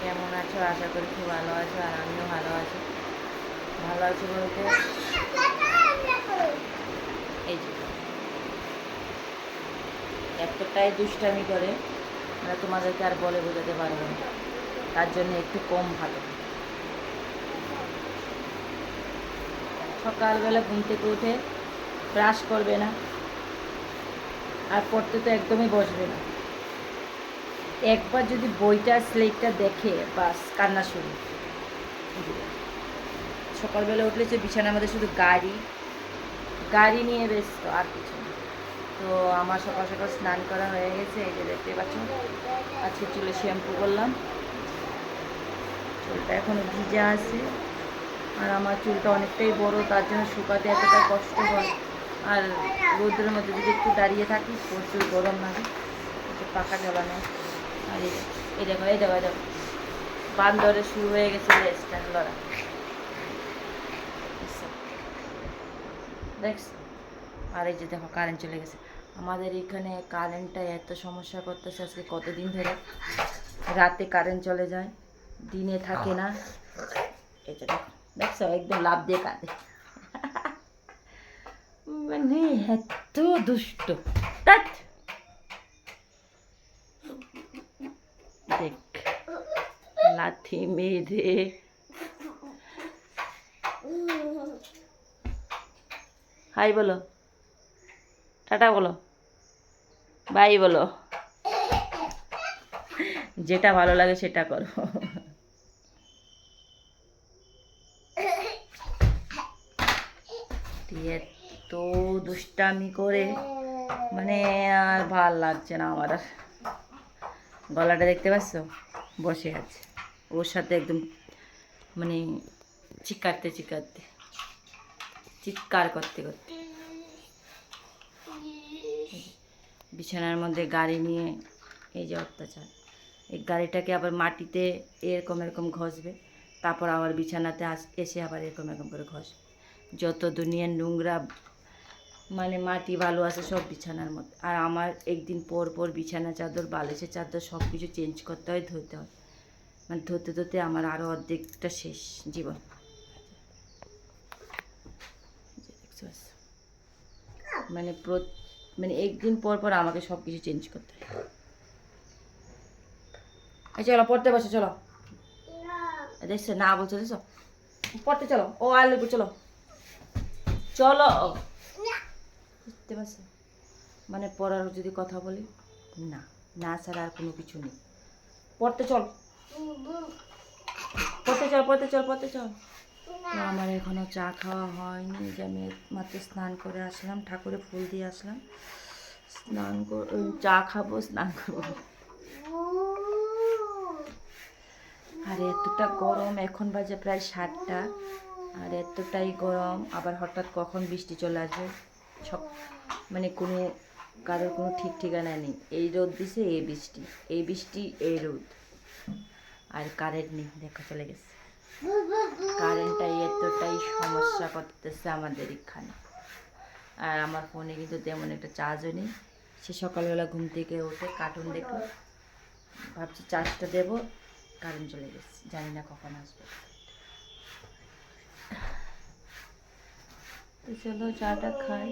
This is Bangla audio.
কেমন আছো? আশা করি খুব ভালো আছো, আর আমিও ভালো আছি। ভালো আছি বলতে এই যে এতটাই দুষ্টামি করে, মানে তোমাদেরকে আর বলে বোঝাতে পারবো না। তার জন্য একটু কম ভালো। সকালবেলা ঘুম থেকে উঠে ব্রাশ করবে না, আর পড়তে তো একদমই বসবে না। একবার যদি বইটা স্লেটটা দেখে বাস কান্না শুরু। সকালবেলা উঠলে যে বিছানার মধ্যে শুধু গাড়ি গাড়ি নিয়ে ব্যস্ত, আর কিছু না। তো আমার সকাল সকাল স্নান করা হয়ে গেছে, এই যে দেখতে পাচ্ছ। আজকে চুলে শ্যাম্পু করলাম, চুলটা এখনও ভিজা আছে। আর আমার চুলটা অনেকটাই বড়, তার জন্য শুকাতে এতটা কষ্ট হয়। আর রোদের মধ্যে যদি একটু দাঁড়িয়ে থাকি প্রচুর গরম লাগে, একটু পাখা চালানো। আর এই দেখো এই দেখো এই দেখো বান্দরে শুরু হয়ে গেছে স্ট্যান্ড লড়া, দেখছ। আর এই যে দেখো কারেন্ট চলে গেছে। আমাদের এখানে কারেন্টটা এত সমস্যা করতেছে আজকে কতদিন ধরে। রাতে কারেন্ট চলে যায়, দিনে থাকে না। এই যে দেখো, দেখছো একদম লাভ দিয়ে কাঁদে। মানে এত দুষ্ট। ধ্যাৎ। দেখ লাথি মেরে। হাই বলো, টাটা বলো, বাই বলো, যেটা ভালো লাগে সেটা করো। এত দুষ্টামি করে, মানে আর ভাল লাগছে না আমার আর। গলাটা দেখতে পাচ্ছ, বসে আছে ওর সাথে একদম, মানে চিৎকারতে চিৎকারতে, চিৎকার করতে করতে। বিছানার মধ্যে গাড়ি নিয়ে এই যে অত্যাচার। এই গাড়িটাকে আবার মাটিতে এরকম এরকম ঘষবে, তারপর আবার বিছানাতে এসে আবার এরকম এরকম করে ঘষবে। যত দুনিয়ার নোংরা মানে মাটি ভালো আছে সব বিছানার মধ্যে। আর আমার একদিন পর পর বিছানা চাদর, বালিশের চাদর সব কিছু চেঞ্জ করতে হয়, ধুতে হয়। মানে ধরতে ধরতে আমার আরও অর্ধেকটা শেষ জীবন। মানে মানে একদিন পর পর আমাকে সব কিছু চেঞ্জ করতে হয়। এই চলো পড়তে বসে, চলো। দেখছো না বলছো, দেখছো পড়তে চলো। ও আলু চলো চলো, বুঝতে পারছো? মানে পড়ার যদি কথা বলি, না না ছাড়া আর কোনো কিছু নেই। পড়তে চল, পড়তে চল, পড়তে চল, পড়তে চল। তো আমার এখনও চা খাওয়া হয়নি, যে আমি মাত্র স্নান করে আসলাম, ঠাকুরে ফুল দিয়ে আসলাম। স্নান চা খাবো, স্নান করবো। আর এতটা গরম, এখন বাজে প্রায় 7টা, আর এতটাই গরম। আবার হঠাৎ কখন বৃষ্টি চলে আসবে সব, মানে কোনো কারোর কোনো ঠিক ঠিকানা নেই। এই রোদ দিছে, এই বৃষ্টি, এই বৃষ্টি, এই রোদ। আর কারেন্ট নেই, দেখা চলে গেছে। কারেন্টটা এতটাই সমস্যা করতেছে আমাদের এখানে। আর আমার ফোনে কিন্তু তেমন একটা চার্জও নেই। সে সকালবেলা ঘুম থেকে উঠে কার্টুন দেখলো, ভাবছি চার্জটা দেবো, কারেন্ট চলে গেছে, জানি না কখন আসবে। তো চলো চাটা খাই।